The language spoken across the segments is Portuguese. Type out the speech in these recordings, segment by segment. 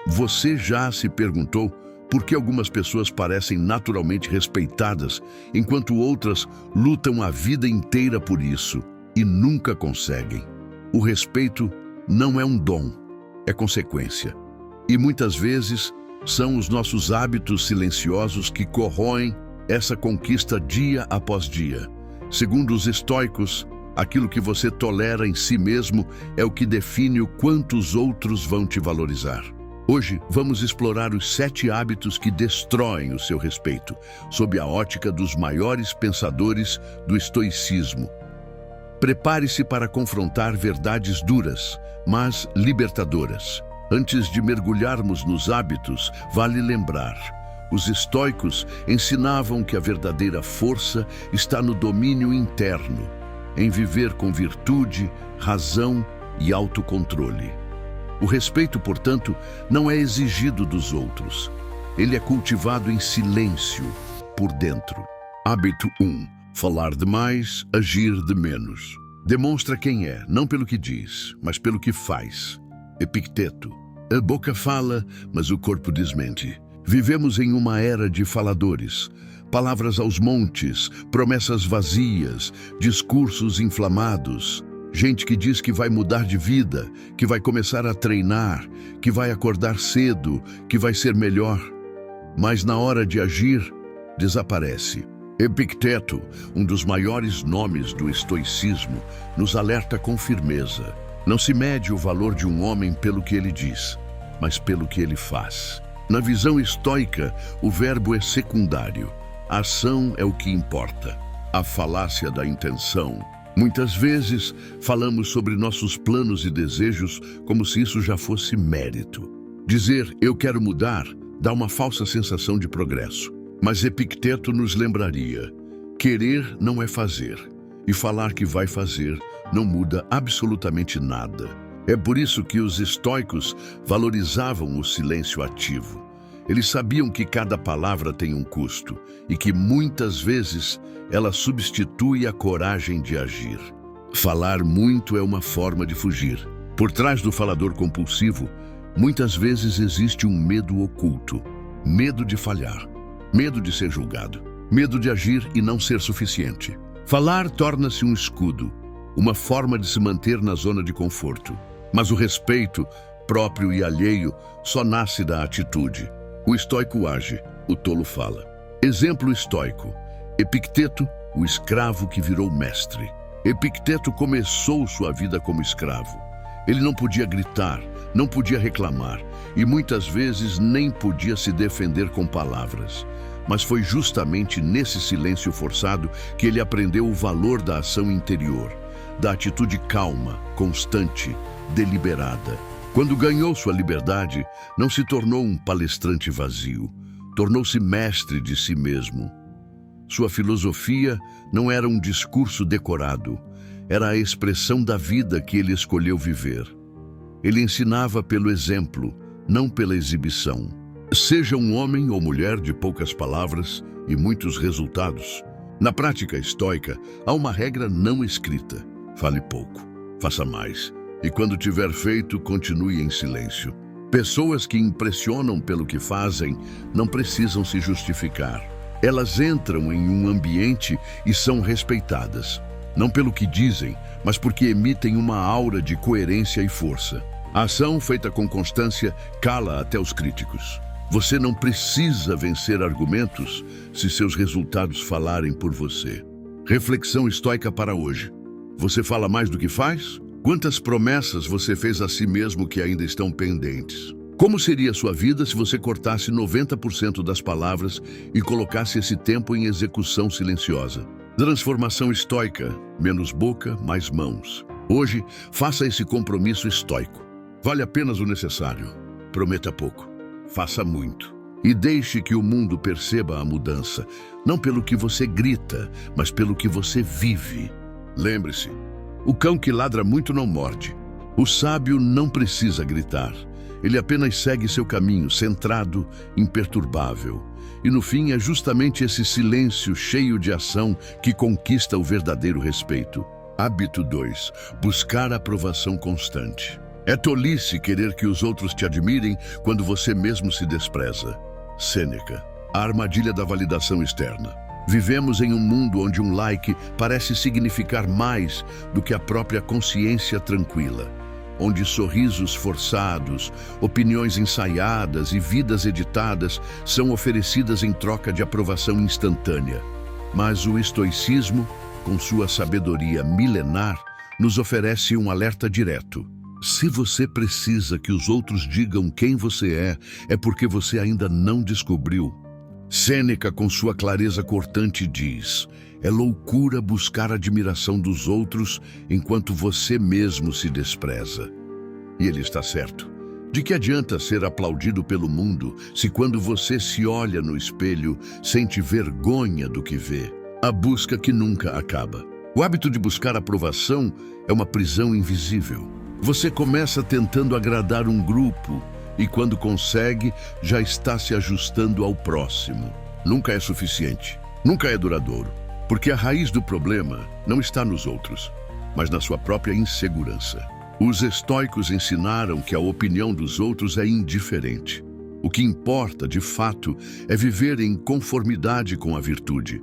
Você já se perguntou por que algumas pessoas parecem naturalmente respeitadas, enquanto outras lutam a vida inteira por isso e nunca conseguem? O respeito não é um dom, é consequência. E muitas vezes são os nossos hábitos silenciosos que corroem essa conquista dia após dia. Segundo os estoicos, aquilo que você tolera em si mesmo é o que define o quanto os outros vão te valorizar. Hoje, vamos explorar os 7 hábitos que destroem o seu respeito, sob a ótica dos maiores pensadores do estoicismo. Prepare-se para confrontar verdades duras, mas libertadoras. Antes de mergulharmos nos hábitos, vale lembrar: os estoicos ensinavam que a verdadeira força está no domínio interno, em viver com virtude, razão e autocontrole. O respeito, portanto, não é exigido dos outros. Ele é cultivado em silêncio, por dentro. Hábito 1. Falar demais, agir de menos. Demonstra quem é, não pelo que diz, mas pelo que faz. Epicteto. A boca fala, mas o corpo desmente. Vivemos em uma era de faladores. Palavras aos montes, promessas vazias, discursos inflamados. Gente que diz que vai mudar de vida, que vai começar a treinar, que vai acordar cedo, que vai ser melhor. Mas na hora de agir, desaparece. Epicteto, um dos maiores nomes do estoicismo, nos alerta com firmeza. Não se mede o valor de um homem pelo que ele diz, mas pelo que ele faz. Na visão estoica, o verbo é secundário. A ação é o que importa. A falácia da intenção. Muitas vezes, falamos sobre nossos planos e desejos como se isso já fosse mérito. Dizer "eu quero mudar" dá uma falsa sensação de progresso. Mas Epicteto nos lembraria: querer não é fazer, e falar que vai fazer não muda absolutamente nada. É por isso que os estoicos valorizavam o silêncio ativo. Eles sabiam que cada palavra tem um custo e que muitas vezes ela substitui a coragem de agir. Falar muito é uma forma de fugir. Por trás do falador compulsivo, muitas vezes existe um medo oculto. Medo de falhar, medo de ser julgado, medo de agir e não ser suficiente. Falar torna-se um escudo, uma forma de se manter na zona de conforto. Mas o respeito, próprio e alheio, só nasce da atitude. O estoico age, o tolo fala. Exemplo estoico. Epicteto, o escravo que virou mestre. Epicteto começou sua vida como escravo. Ele não podia gritar, não podia reclamar e muitas vezes nem podia se defender com palavras. Mas foi justamente nesse silêncio forçado que ele aprendeu o valor da ação interior, da atitude calma, constante, deliberada. Quando ganhou sua liberdade, não se tornou um palestrante vazio, tornou-se mestre de si mesmo. Sua filosofia não era um discurso decorado, era a expressão da vida que ele escolheu viver. Ele ensinava pelo exemplo, não pela exibição. Seja um homem ou mulher de poucas palavras e muitos resultados. Na prática estoica, há uma regra não escrita: fale pouco, faça mais. E quando tiver feito, continue em silêncio. Pessoas que impressionam pelo que fazem não precisam se justificar. Elas entram em um ambiente e são respeitadas, não pelo que dizem, mas porque emitem uma aura de coerência e força. A ação feita com constância cala até os críticos. Você não precisa vencer argumentos se seus resultados falarem por você. Reflexão estoica para hoje. Você fala mais do que faz? Quantas promessas você fez a si mesmo que ainda estão pendentes? Como seria a sua vida se você cortasse 90% das palavras e colocasse esse tempo em execução silenciosa? Transformação estoica, menos boca, mais mãos. Hoje, faça esse compromisso estoico. Vale apenas o necessário. Prometa pouco, faça muito. E deixe que o mundo perceba a mudança, não pelo que você grita, mas pelo que você vive. Lembre-se, o cão que ladra muito não morde. O sábio não precisa gritar. Ele apenas segue seu caminho, centrado, imperturbável. E no fim é justamente esse silêncio cheio de ação que conquista o verdadeiro respeito. Hábito 2. Buscar aprovação constante. É tolice querer que os outros te admirem quando você mesmo se despreza. Sêneca. A armadilha da validação externa. Vivemos em um mundo onde um like parece significar mais do que a própria consciência tranquila, onde sorrisos forçados, opiniões ensaiadas e vidas editadas são oferecidas em troca de aprovação instantânea. Mas o estoicismo, com sua sabedoria milenar, nos oferece um alerta direto. Se você precisa que os outros digam quem você é porque você ainda não descobriu. Sêneca, com sua clareza cortante, diz: é loucura buscar a admiração dos outros enquanto você mesmo se despreza. E ele está certo. De que adianta ser aplaudido pelo mundo se quando você se olha no espelho sente vergonha do que vê? A busca que nunca acaba. O hábito de buscar aprovação é uma prisão invisível. Você começa tentando agradar um grupo e quando consegue, já está se ajustando ao próximo. Nunca é suficiente, nunca é duradouro, porque a raiz do problema não está nos outros, mas na sua própria insegurança. Os estoicos ensinaram que a opinião dos outros é indiferente. O que importa, de fato, é viver em conformidade com a virtude,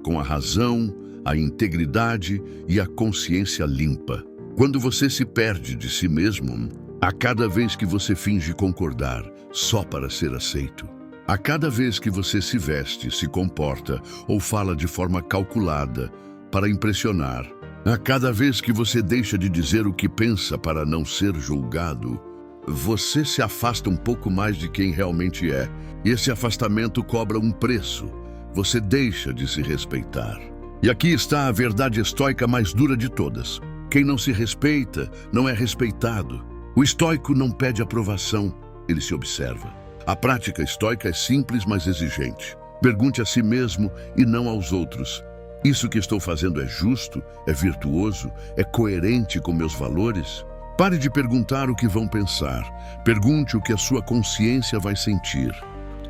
com a razão, a integridade e a consciência limpa. Quando você se perde de si mesmo, a cada vez que você finge concordar só para ser aceito, a cada vez que você se veste, se comporta ou fala de forma calculada para impressionar, a cada vez que você deixa de dizer o que pensa para não ser julgado, você se afasta um pouco mais de quem realmente é. E esse afastamento cobra um preço. Você deixa de se respeitar. E aqui está a verdade estoica mais dura de todas. Quem não se respeita não é respeitado. O estoico não pede aprovação, ele se observa. A prática estoica é simples, mas exigente. Pergunte a si mesmo e não aos outros: isso que estou fazendo é justo? É virtuoso? É coerente com meus valores? Pare de perguntar o que vão pensar. Pergunte o que a sua consciência vai sentir.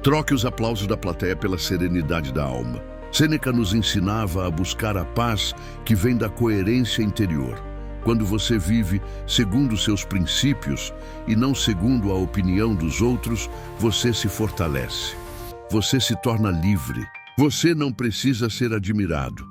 Troque os aplausos da plateia pela serenidade da alma. Sêneca nos ensinava a buscar a paz que vem da coerência interior. Quando você vive segundo seus princípios e não segundo a opinião dos outros, você se fortalece. Você se torna livre. Você não precisa ser admirado.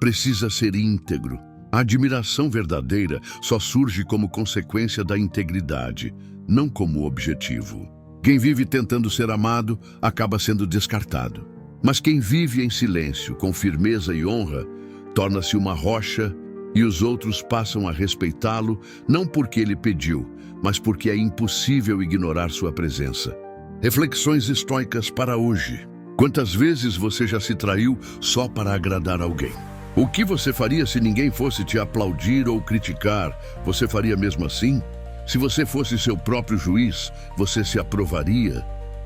Precisa ser íntegro. A admiração verdadeira só surge como consequência da integridade, não como objetivo. Quem vive tentando ser amado acaba sendo descartado. Mas quem vive em silêncio, com firmeza e honra, torna-se uma rocha e os outros passam a respeitá-lo, não porque ele pediu, mas porque é impossível ignorar sua presença. Reflexões estoicas para hoje. Quantas vezes você já se traiu só para agradar alguém? O que você faria se ninguém fosse te aplaudir ou criticar? Você faria mesmo assim? Se você fosse seu próprio juiz, você se aprovaria?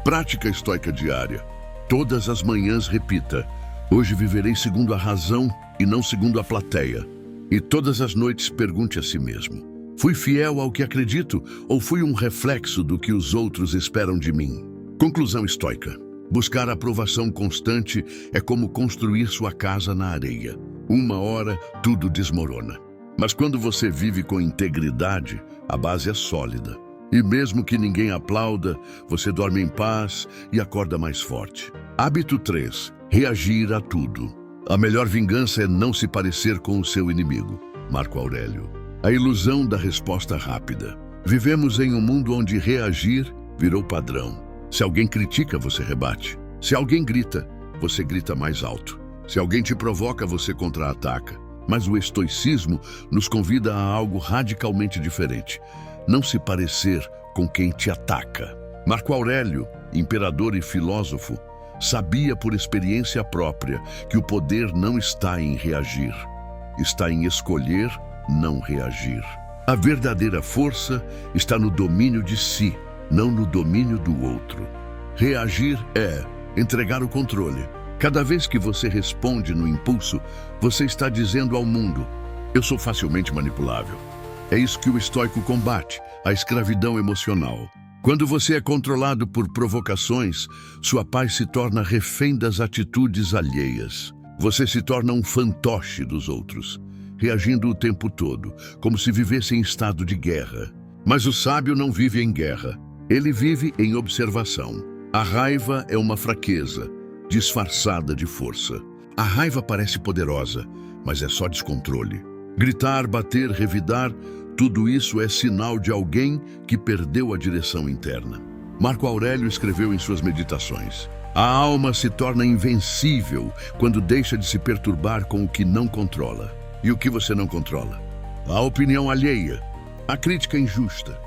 Prática estoica diária. Todas as manhãs repita: hoje viverei segundo a razão e não segundo a plateia. E todas as noites pergunte a si mesmo: fui fiel ao que acredito ou fui um reflexo do que os outros esperam de mim? Conclusão estoica. Buscar aprovação constante é como construir sua casa na areia. Uma hora, tudo desmorona. Mas quando você vive com integridade, a base é sólida. E mesmo que ninguém aplauda, você dorme em paz e acorda mais forte. Hábito 3. Reagir a tudo. A melhor vingança é não se parecer com o seu inimigo. Marco Aurélio. A ilusão da resposta rápida. Vivemos em um mundo onde reagir virou padrão. Se alguém critica, você rebate. Se alguém grita, você grita mais alto. Se alguém te provoca, você contra-ataca. Mas o estoicismo nos convida a algo radicalmente diferente: não se parecer com quem te ataca. Marco Aurélio, imperador e filósofo, sabia por experiência própria que o poder não está em reagir, está em escolher não reagir. A verdadeira força está no domínio de si, não no domínio do outro. Reagir é entregar o controle. Cada vez que você responde no impulso, você está dizendo ao mundo: eu sou facilmente manipulável. É isso que o estoico combate, a escravidão emocional. Quando você é controlado por provocações, sua paz se torna refém das atitudes alheias. Você se torna um fantoche dos outros, reagindo o tempo todo, como se vivesse em estado de guerra. Mas o sábio não vive em guerra. Ele vive em observação. A raiva é uma fraqueza, disfarçada de força. A raiva parece poderosa, mas é só descontrole. Gritar, bater, revidar, tudo isso é sinal de alguém que perdeu a direção interna. Marco Aurélio escreveu em suas meditações: a alma se torna invencível quando deixa de se perturbar com o que não controla. E o que você não controla? A opinião alheia, a crítica injusta,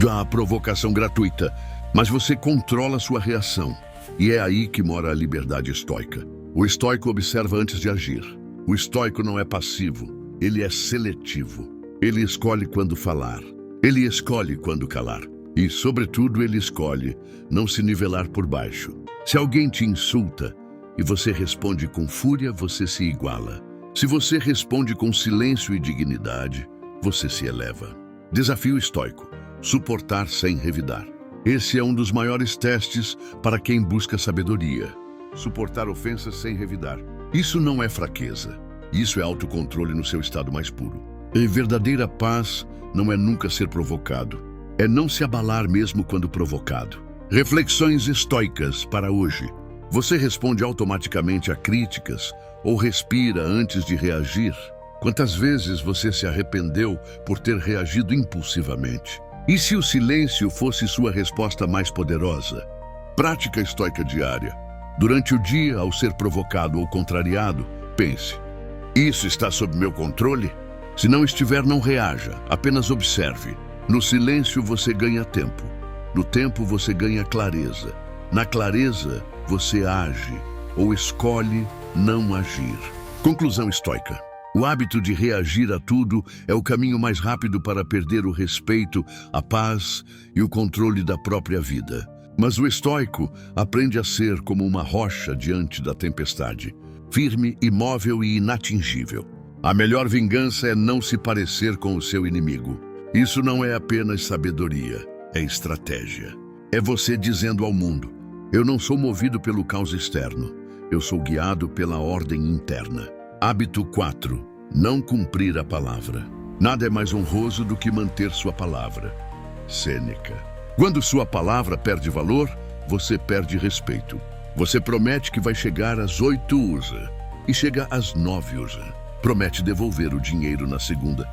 a provocação gratuita. Mas você controla sua reação. E é aí que mora a liberdade estoica. O estoico observa antes de agir. O estoico não é passivo, ele é seletivo. Ele escolhe quando falar. Ele escolhe quando calar. E, sobretudo, ele escolhe não se nivelar por baixo. Se alguém te insulta e você responde com fúria, você se iguala. Se você responde com silêncio e dignidade, você se eleva. Desafio estoico: suportar sem revidar. Esse é um dos maiores testes para quem busca sabedoria. Suportar ofensas sem revidar. Isso não é fraqueza. Isso é autocontrole no seu estado mais puro. E verdadeira paz não é nunca ser provocado. É não se abalar mesmo quando provocado. Reflexões estoicas para hoje. Você responde automaticamente a críticas ou respira antes de reagir? Quantas vezes você se arrependeu por ter reagido impulsivamente? E se o silêncio fosse sua resposta mais poderosa? Prática estoica diária. Durante o dia, ao ser provocado ou contrariado, pense: isso está sob meu controle? Se não estiver, não reaja, apenas observe. No silêncio você ganha tempo. No tempo você ganha clareza. Na clareza você age ou escolhe não agir. Conclusão estoica: o hábito de reagir a tudo é o caminho mais rápido para perder o respeito, a paz e o controle da própria vida. Mas o estoico aprende a ser como uma rocha diante da tempestade, firme, imóvel e inatingível. A melhor vingança é não se parecer com o seu inimigo. Isso não é apenas sabedoria, é estratégia. É você dizendo ao mundo: eu não sou movido pelo caos externo, eu sou guiado pela ordem interna. Hábito 4. Não cumprir a palavra. Nada é mais honroso do que manter sua palavra. Sêneca. Quando sua palavra perde valor, você perde respeito. Você promete que vai chegar às 8, usa, e chega às 9, usa. Promete devolver o dinheiro na segunda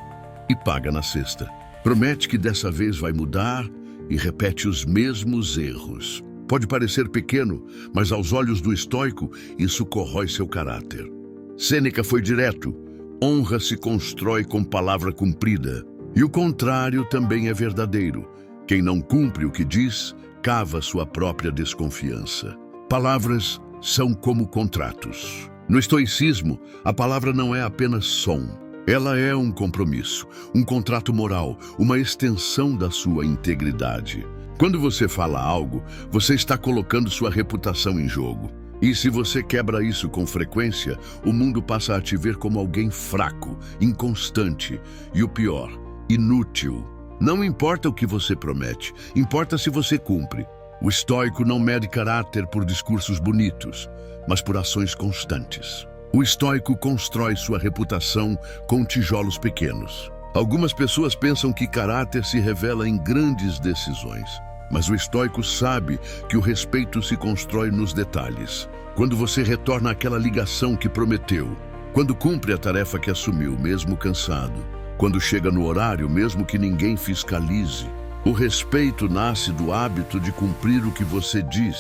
e paga na sexta. Promete que dessa vez vai mudar e repete os mesmos erros. Pode parecer pequeno, mas aos olhos do estoico, isso corrói seu caráter. Sêneca foi direto: honra se constrói com palavra cumprida. E o contrário também é verdadeiro. Quem não cumpre o que diz, cava sua própria desconfiança. Palavras são como contratos. No estoicismo, a palavra não é apenas som. Ela é um compromisso, um contrato moral, uma extensão da sua integridade. Quando você fala algo, você está colocando sua reputação em jogo. E se você quebra isso com frequência, o mundo passa a te ver como alguém fraco, inconstante e, o pior, inútil. Não importa o que você promete, importa se você cumpre. O estoico não mede caráter por discursos bonitos, mas por ações constantes. O estoico constrói sua reputação com tijolos pequenos. Algumas pessoas pensam que caráter se revela em grandes decisões. Mas o estoico sabe que o respeito se constrói nos detalhes. Quando você retorna àquela ligação que prometeu, quando cumpre a tarefa que assumiu, mesmo cansado, quando chega no horário, mesmo que ninguém fiscalize. O respeito nasce do hábito de cumprir o que você diz,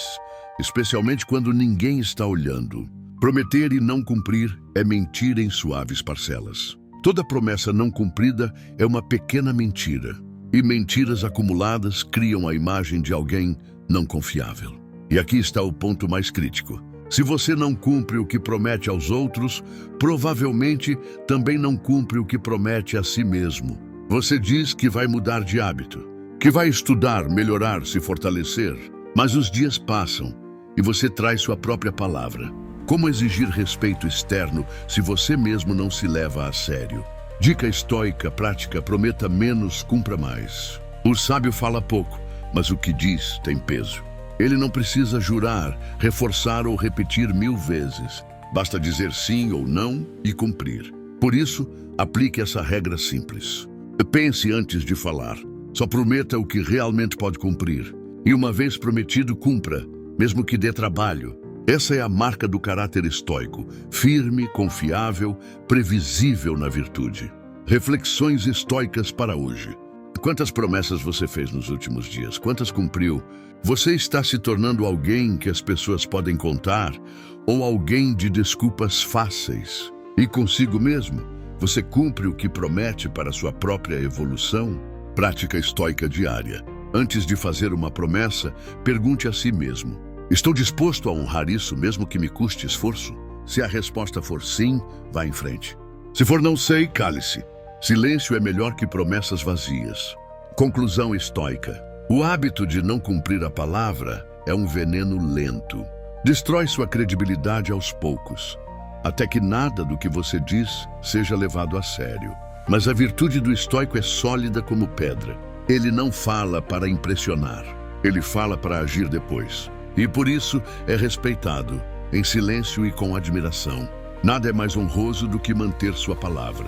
especialmente quando ninguém está olhando. Prometer e não cumprir é mentir em suaves parcelas. Toda promessa não cumprida é uma pequena mentira. E mentiras acumuladas criam a imagem de alguém não confiável. E aqui está o ponto mais crítico. Se você não cumpre o que promete aos outros, provavelmente também não cumpre o que promete a si mesmo. Você diz que vai mudar de hábito, que vai estudar, melhorar, se fortalecer, mas os dias passam e você traz sua própria palavra. Como exigir respeito externo se você mesmo não se leva a sério? Dica estoica, prática: prometa menos, cumpra mais. O sábio fala pouco, mas o que diz tem peso. Ele não precisa jurar, reforçar ou repetir 1000 vezes. Basta dizer sim ou não e cumprir. Por isso, aplique essa regra simples. Pense antes de falar. Só prometa o que realmente pode cumprir. E uma vez prometido, cumpra, mesmo que dê trabalho. Essa é a marca do caráter estoico, firme, confiável, previsível na virtude. Reflexões estoicas para hoje. Quantas promessas você fez nos últimos dias? Quantas cumpriu? Você está se tornando alguém que as pessoas podem contar ou alguém de desculpas fáceis? E consigo mesmo, você cumpre o que promete para sua própria evolução? Prática estoica diária. Antes de fazer uma promessa, pergunte a si mesmo: estou disposto a honrar isso mesmo que me custe esforço? Se a resposta for sim, vá em frente. Se for não sei, cale-se. Silêncio é melhor que promessas vazias. Conclusão estoica. O hábito de não cumprir a palavra é um veneno lento. Destrói sua credibilidade aos poucos, até que nada do que você diz seja levado a sério. Mas a virtude do estoico é sólida como pedra. Ele não fala para impressionar, ele fala para agir depois. E por isso é respeitado, em silêncio e com admiração. Nada é mais honroso do que manter sua palavra.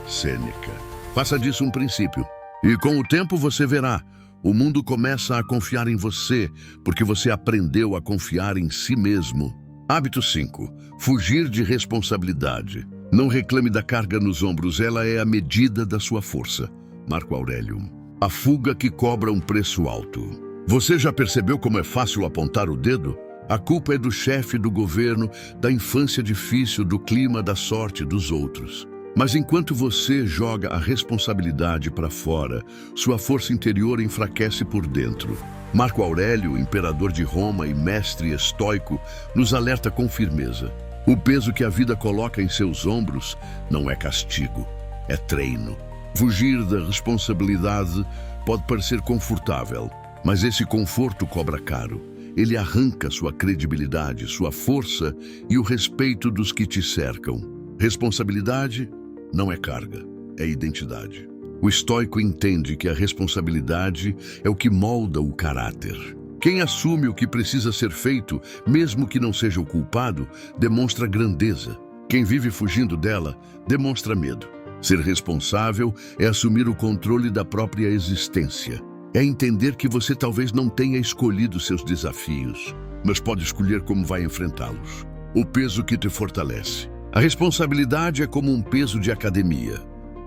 Sêneca. Faça disso um princípio. E com o tempo você verá, o mundo começa a confiar em você, porque você aprendeu a confiar em si mesmo. Hábito 5. Fugir de responsabilidade. Não reclame da carga nos ombros, ela é a medida da sua força. Marco Aurélio. A fuga que cobra um preço alto. Você já percebeu como é fácil apontar o dedo? A culpa é do chefe, do governo, da infância difícil, do clima, da sorte dos outros. Mas enquanto você joga a responsabilidade para fora, sua força interior enfraquece por dentro. Marco Aurélio, imperador de Roma e mestre estoico, nos alerta com firmeza. O peso que a vida coloca em seus ombros não é castigo, é treino. Fugir da responsabilidade pode parecer confortável, mas esse conforto cobra caro. Ele arranca sua credibilidade, sua força e o respeito dos que te cercam. Responsabilidade não é carga, é identidade. O estoico entende que a responsabilidade é o que molda o caráter. Quem assume o que precisa ser feito, mesmo que não seja o culpado, demonstra grandeza. Quem vive fugindo dela, demonstra medo. Ser responsável é assumir o controle da própria existência. É entender que você talvez não tenha escolhido seus desafios, mas pode escolher como vai enfrentá-los. O peso que te fortalece. A responsabilidade é como um peso de academia.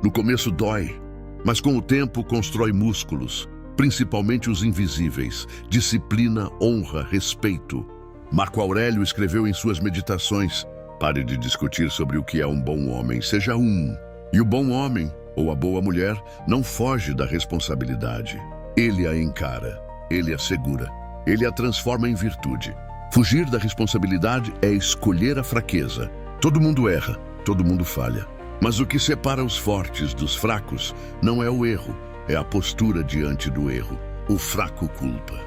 No começo dói, mas com o tempo constrói músculos, principalmente os invisíveis, disciplina, honra, respeito. Marco Aurélio escreveu em suas meditações: pare de discutir sobre o que é um bom homem, seja um. E o bom homem, ou a boa mulher, não foge da responsabilidade. Ele a encara, ele a segura, ele a transforma em virtude. Fugir da responsabilidade é escolher a fraqueza. Todo mundo erra, todo mundo falha. Mas o que separa os fortes dos fracos não é o erro, é a postura diante do erro. O fraco culpa.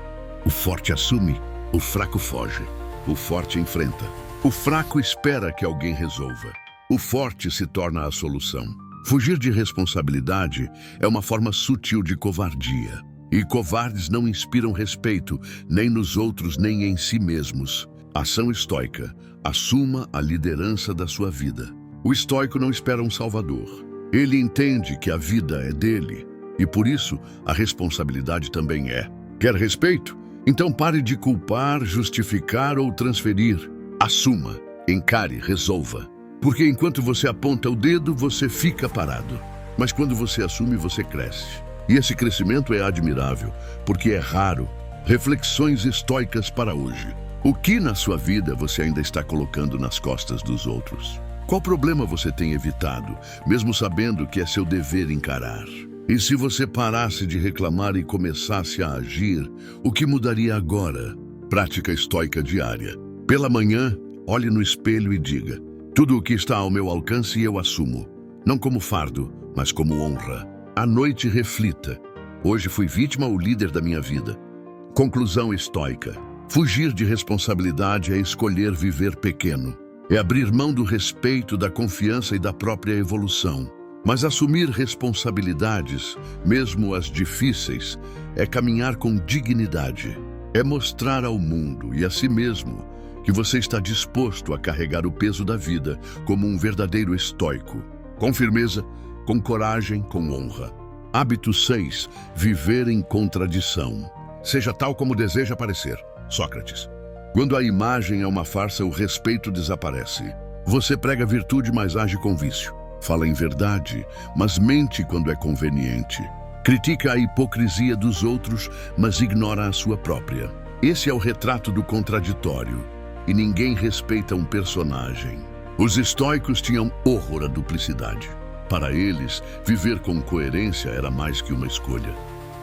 O forte assume, o fraco foge. O forte enfrenta. O fraco espera que alguém resolva. O forte se torna a solução. Fugir de responsabilidade é uma forma sutil de covardia. E covardes não inspiram respeito, nem nos outros, nem em si mesmos. Ação estoica. Assuma a liderança da sua vida. O estoico não espera um salvador. Ele entende que a vida é dele e, por isso, a responsabilidade também é. Quer respeito? Então pare de culpar, justificar ou transferir. Assuma, encare, resolva. Porque enquanto você aponta o dedo, você fica parado. Mas quando você assume, você cresce. E esse crescimento é admirável, porque é raro. Reflexões estoicas para hoje. O que na sua vida você ainda está colocando nas costas dos outros? Qual problema você tem evitado, mesmo sabendo que é seu dever encarar? E se você parasse de reclamar e começasse a agir, o que mudaria agora? Prática estoica diária. Pela manhã, olhe no espelho e diga: tudo o que está ao meu alcance eu assumo. Não como fardo, mas como honra. À noite reflita: hoje fui vítima ou líder da minha vida? Conclusão estoica. Fugir de responsabilidade é escolher viver pequeno. É abrir mão do respeito, da confiança e da própria evolução. Mas assumir responsabilidades, mesmo as difíceis, é caminhar com dignidade. É mostrar ao mundo e a si mesmo que você está disposto a carregar o peso da vida como um verdadeiro estoico. Com firmeza, com coragem, com honra. Hábito 6. Viver em contradição. Seja tal como deseja parecer. Sócrates. Quando a imagem é uma farsa, o respeito desaparece. Você prega virtude, mas age com vício. Fala em verdade, mas mente quando é conveniente. Critica a hipocrisia dos outros, mas ignora a sua própria. Esse é o retrato do contraditório. E ninguém respeita um personagem. Os estoicos tinham horror à duplicidade. Para eles, viver com coerência era mais que uma escolha.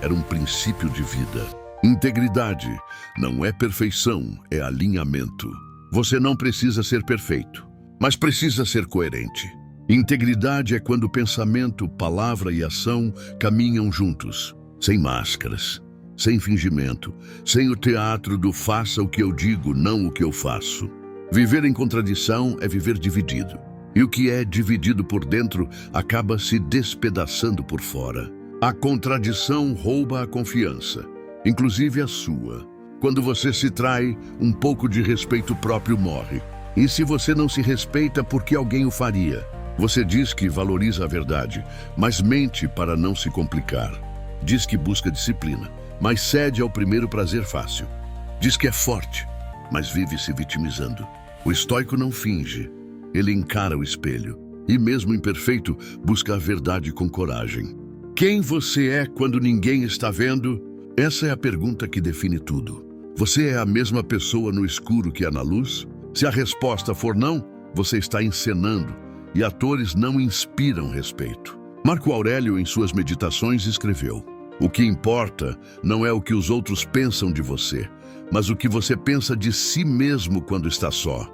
Era um princípio de vida. Integridade não é perfeição, é alinhamento. Você não precisa ser perfeito, mas precisa ser coerente. Integridade é quando pensamento, palavra e ação caminham juntos, sem máscaras, sem fingimento, sem o teatro do faça o que eu digo, não o que eu faço. Viver em contradição é viver dividido. E o que é dividido por dentro acaba se despedaçando por fora. A contradição rouba a confiança, inclusive a sua. Quando você se trai, um pouco de respeito próprio morre. E se você não se respeita, por que alguém o faria? Você diz que valoriza a verdade, mas mente para não se complicar. Diz que busca disciplina, mas cede ao primeiro prazer fácil. Diz que é forte, mas vive se vitimizando. O estoico não finge, ele encara o espelho. E mesmo imperfeito, busca a verdade com coragem. Quem você é quando ninguém está vendo? Essa é a pergunta que define tudo. Você é a mesma pessoa no escuro que há na luz? Se a resposta for não, você está encenando, e atores não inspiram respeito. Marco Aurélio, em suas meditações, escreveu: o que importa não é o que os outros pensam de você, mas o que você pensa de si mesmo quando está só.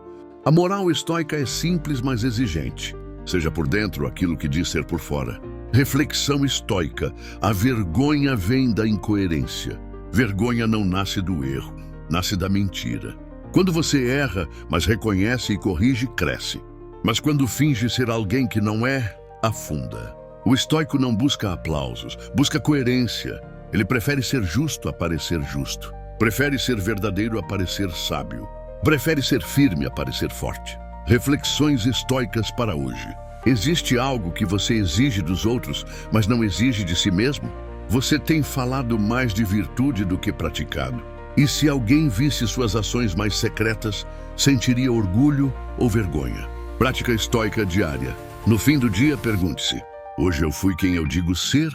A moral estoica é simples, mas exigente. Seja por dentro aquilo que diz ser por fora. Reflexão estoica. A vergonha vem da incoerência. Vergonha não nasce do erro, nasce da mentira. Quando você erra, mas reconhece e corrige, cresce. Mas quando finge ser alguém que não é, afunda. O estoico não busca aplausos, busca coerência. Ele prefere ser justo a parecer justo. Prefere ser verdadeiro a parecer sábio. Prefere ser firme a parecer forte. Reflexões estoicas para hoje. Existe algo que você exige dos outros, mas não exige de si mesmo? Você tem falado mais de virtude do que praticado. E se alguém visse suas ações mais secretas, sentiria orgulho ou vergonha? Prática estoica diária. No fim do dia, pergunte-se: hoje eu fui quem eu digo ser?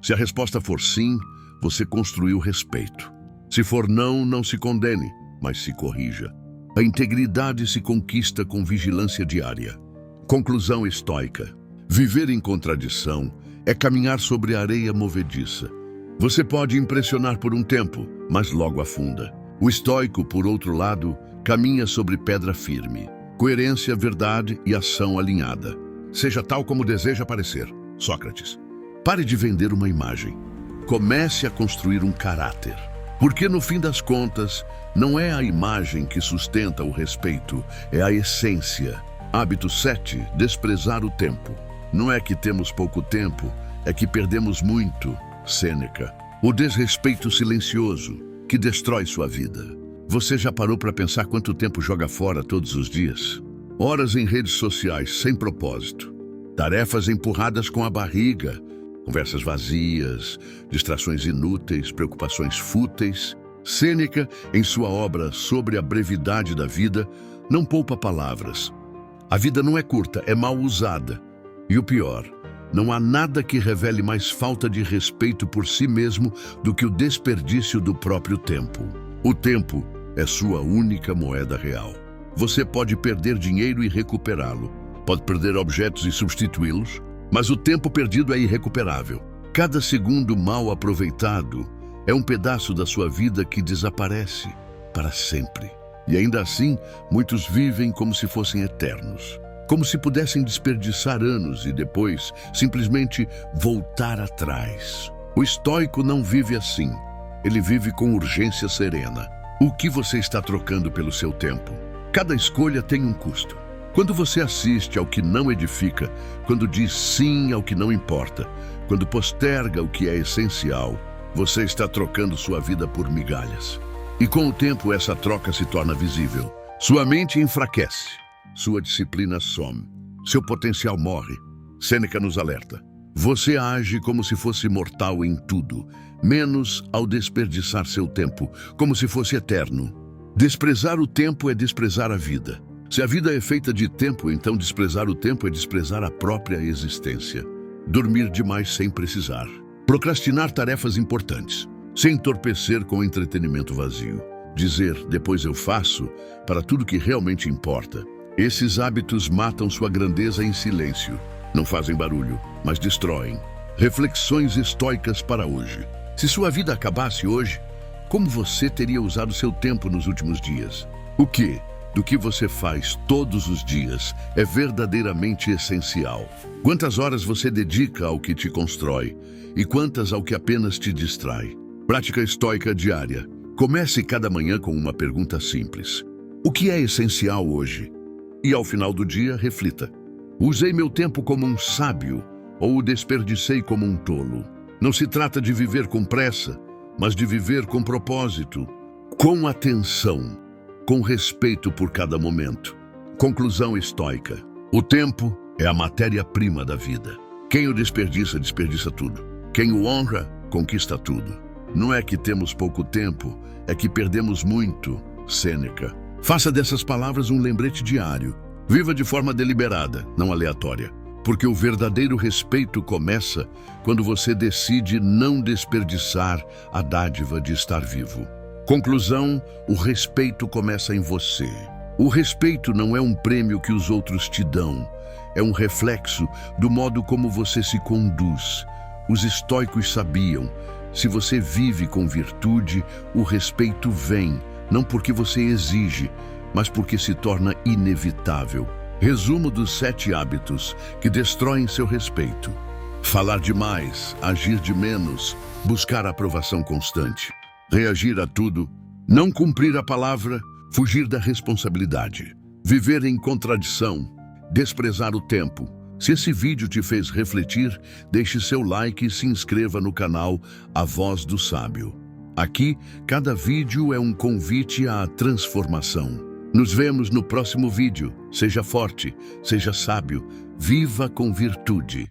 Se a resposta for sim, você construiu respeito. Se for não, não se condene, mas se corrija. A integridade se conquista com vigilância diária. Conclusão estoica. Viver em contradição é caminhar sobre areia movediça. Você pode impressionar por um tempo, mas logo afunda. O estoico, por outro lado, caminha sobre pedra firme. Coerência, verdade e ação alinhada. Seja tal como deseja parecer. Sócrates. Pare de vender uma imagem. Comece a construir um caráter. Porque no fim das contas, não é a imagem que sustenta o respeito, é a essência. Hábito 7. Desprezar o tempo. Não é que temos pouco tempo, é que perdemos muito. Sêneca. O desrespeito silencioso, que destrói sua vida. Você já parou para pensar quanto tempo joga fora todos os dias? Horas em redes sociais sem propósito. Tarefas empurradas com a barriga. Conversas vazias, distrações inúteis, preocupações fúteis. Sêneca, em sua obra Sobre a Brevidade da Vida, não poupa palavras. A vida não é curta, é mal usada. E o pior, não há nada que revele mais falta de respeito por si mesmo do que o desperdício do próprio tempo. O tempo é sua única moeda real. Você pode perder dinheiro e recuperá-lo. Pode perder objetos e substituí-los. Mas o tempo perdido é irrecuperável. Cada segundo mal aproveitado é um pedaço da sua vida que desaparece para sempre. E ainda assim, muitos vivem como se fossem eternos. Como se pudessem desperdiçar anos e depois simplesmente voltar atrás. O estoico não vive assim. Ele vive com urgência serena. O que você está trocando pelo seu tempo? Cada escolha tem um custo. Quando você assiste ao que não edifica, quando diz sim ao que não importa, quando posterga o que é essencial, você está trocando sua vida por migalhas. E com o tempo essa troca se torna visível. Sua mente enfraquece, sua disciplina some, seu potencial morre. Sêneca nos alerta: Você age como se fosse mortal em tudo, menos ao desperdiçar seu tempo, como se fosse eterno. Desprezar o tempo é desprezar a vida. Se a vida é feita de tempo, então desprezar o tempo é desprezar a própria existência. Dormir demais sem precisar. Procrastinar tarefas importantes, sem entorpecer com entretenimento vazio. Dizer, depois eu faço, para tudo que realmente importa. Esses hábitos matam sua grandeza em silêncio. Não fazem barulho, mas destroem. Reflexões estoicas para hoje. Se sua vida acabasse hoje, como você teria usado seu tempo nos últimos dias? O que, do que você faz todos os dias, é verdadeiramente essencial? Quantas horas você dedica ao que te constrói e quantas ao que apenas te distrai? Prática estoica diária. Comece cada manhã com uma pergunta simples. O que é essencial hoje? E ao final do dia, reflita. Usei meu tempo como um sábio ou o desperdicei como um tolo? Não se trata de viver com pressa, mas de viver com propósito, com atenção, com respeito por cada momento. Conclusão estoica. O tempo é a matéria-prima da vida. Quem o desperdiça, desperdiça tudo. Quem o honra, conquista tudo. Não é que temos pouco tempo, é que perdemos muito. Sêneca. Faça dessas palavras um lembrete diário. Viva de forma deliberada, não aleatória. Porque o verdadeiro respeito começa quando você decide não desperdiçar a dádiva de estar vivo. Conclusão, o respeito começa em você. O respeito não é um prêmio que os outros te dão, é um reflexo do modo como você se conduz. Os estoicos sabiam, se você vive com virtude, o respeito vem, não porque você exige, mas porque se torna inevitável. Resumo dos 7 hábitos que destroem seu respeito. Falar demais, agir de menos, buscar aprovação constante, reagir a tudo, não cumprir a palavra, fugir da responsabilidade, viver em contradição, desprezar o tempo. Se esse vídeo te fez refletir, deixe seu like e se inscreva no canal A Voz do Sábio. Aqui, cada vídeo é um convite à transformação. Nos vemos no próximo vídeo. Seja forte, seja sábio, viva com virtude.